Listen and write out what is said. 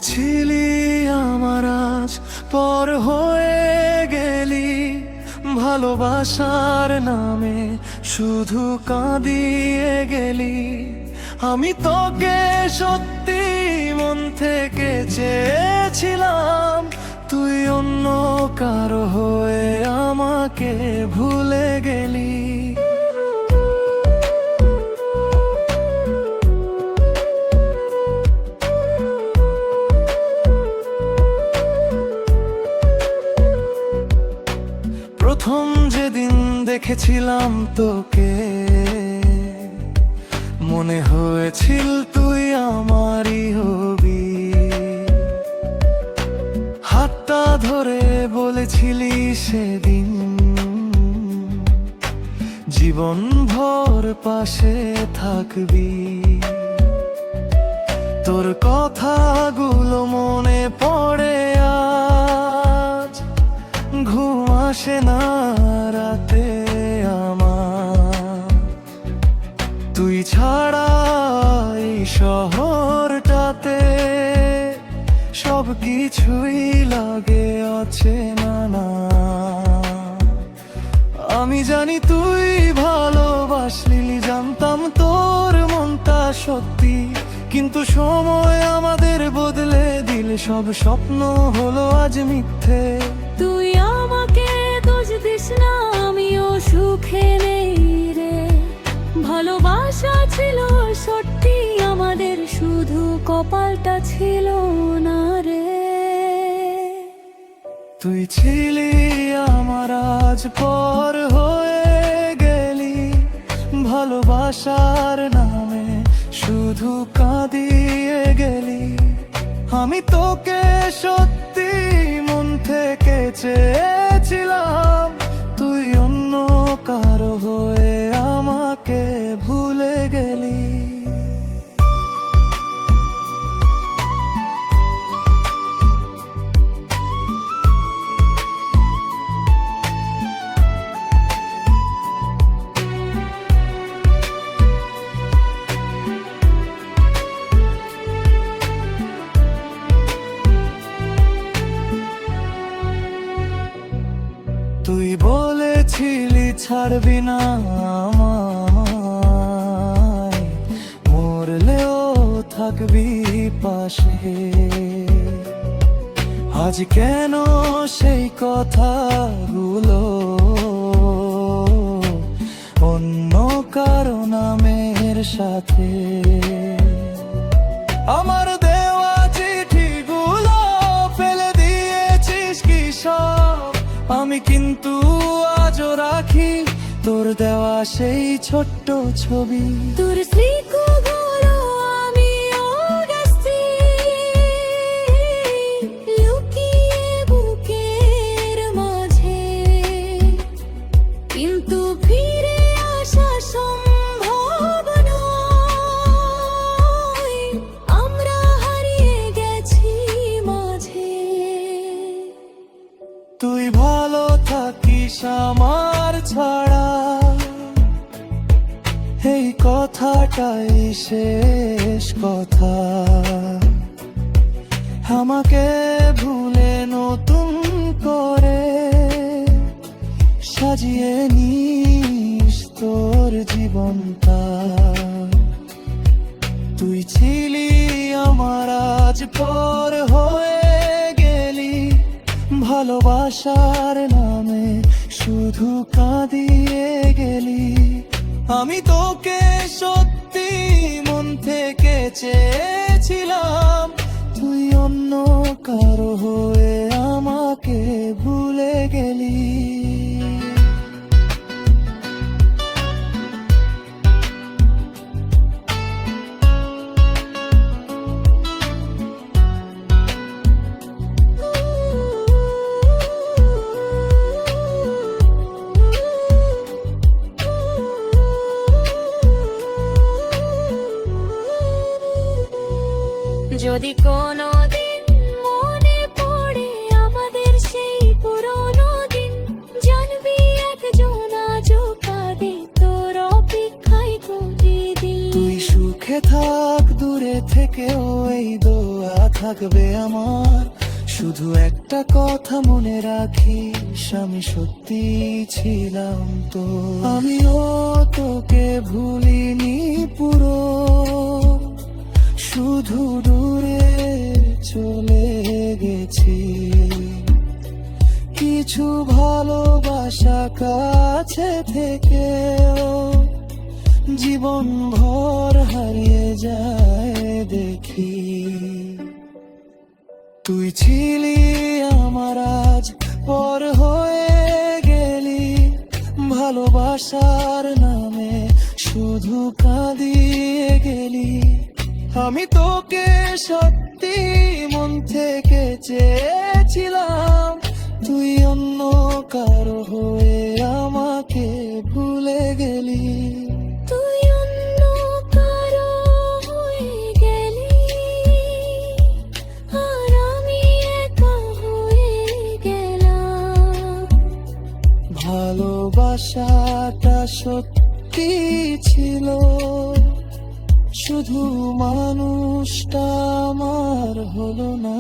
ছিলি আমার আজ, পর হয়ে গেলি। ভালোবাসার নামে শুধু কাঁদিয়ে গেলি। আমি তোকে সত্যি মন থেকে চেয়েছিলাম, তুই অন্য কারো হয়ে আমাকে ভুলে গেলি। প্রথম যেদিন দেখেছিলাম তোকে, মনে হয়েছিল তুই আমারই হবি। হাতটা ধরে বলেছিলি সেদিন, জীবন ভর পাশে থাকবি। তোর কথাগুলো মনে পড়ে আজ, ঘুম আসে না রাতে আমার। তুই ছাড়া এই শহরটাতে সব কিছুই লাগে অচেনা না। আমি জানি তুই ভালোবাসলি, জানতাম তোর মনটা সত্যি, কিন্তু সময় আমাদের বদলে দিলে। সব স্বপ্ন হলো আজ মিথ্যে। তুই আমাকে দোষ দিস না, আমিও সুখে নেই রে। ভালোবাসা ছিল সত্যি আমাদের, শুধু কপালটা ছিল না রে। তুই ছিলি আমার আজ, পর হয়ে গেলি। ভালোবাসার নামে শুধু কাঁদিয়ে গেলি। আমি তোকে সত্যি মন থেকে চেয়েছিলাম, তুই অন্য কারো হয়ে আমাকে ভুলে গেলি। তুই বলেছিলি ছাড়বি না আমায়, মরলেও থাকবি পাশে। আজ কেন সেই কথাগুলো অন্য কারো নামের সাথে? আমার দেওয়া চিঠিগুলো ফেলে দিয়েছিস কি সব? আমি কিন্তু আজও রাখি তোর দেওয়া সেই ছোট্ট ছবি। তোর স্মৃতিগুলো আমিও গেছি লুকিয়ে বুকের মাঝে, কিন্তু ফিরে আসা সম্ভব নয়, আমরা হারিয়ে গেছি মাঝে। তুই ভালো থাকিস আমার ছাড়া, এই কথাটাই শেষ কথা। আমাকে ভুলে নতুন করে সাজিয়ে নিস তোর জীবনটা। তুই ছিলি আমার আজ, পর হয়ে গেলি। ভালোবাসার নামে শুধু কাঁদিয়ে গেলি। আমি তোকে সত্যি মন থেকে চেয়েছিলাম, তুই অন্য কারো হয়ে আমাকে ভুলে গেলি। যদি কোনোদিন মনে পড়ে আমাদের সেই পুরনো দিন, জানবি একজন আজও কাঁদে তোর অপেক্ষায় প্রতিদিন। তুই সুখে থাক দূরে থেকেও, এই দোয়া থাকবে আমার। শুধু একটা কথা মনে রাখিস, আমি সত্যি ছিলাম তো। আমিও তোকে ভুলিনি পুরো, শুধু দূরে চলে গেছি। কিছু ভালোবাসা কাছে থেকেও জীবন ভর হারিয়ে যায় দেখি। তুই ছিলি আমার, আজ পর হয়ে গেলি। ভালোবাসার নামে শুধু কাঁদিয়ে গেলি। আমি তোকে সত্যি মন থেকে চেয়েছিলাম, তুই অন্য কারো হয়ে আমাকে ভুলে গেলি। তুই অন্য কারো হয়ে গেলি, আর আমি একা হয়ে গেলাম। ভালোবাসাটা সত্যি ছিল, শুধু মানুষটা আমার হলো না।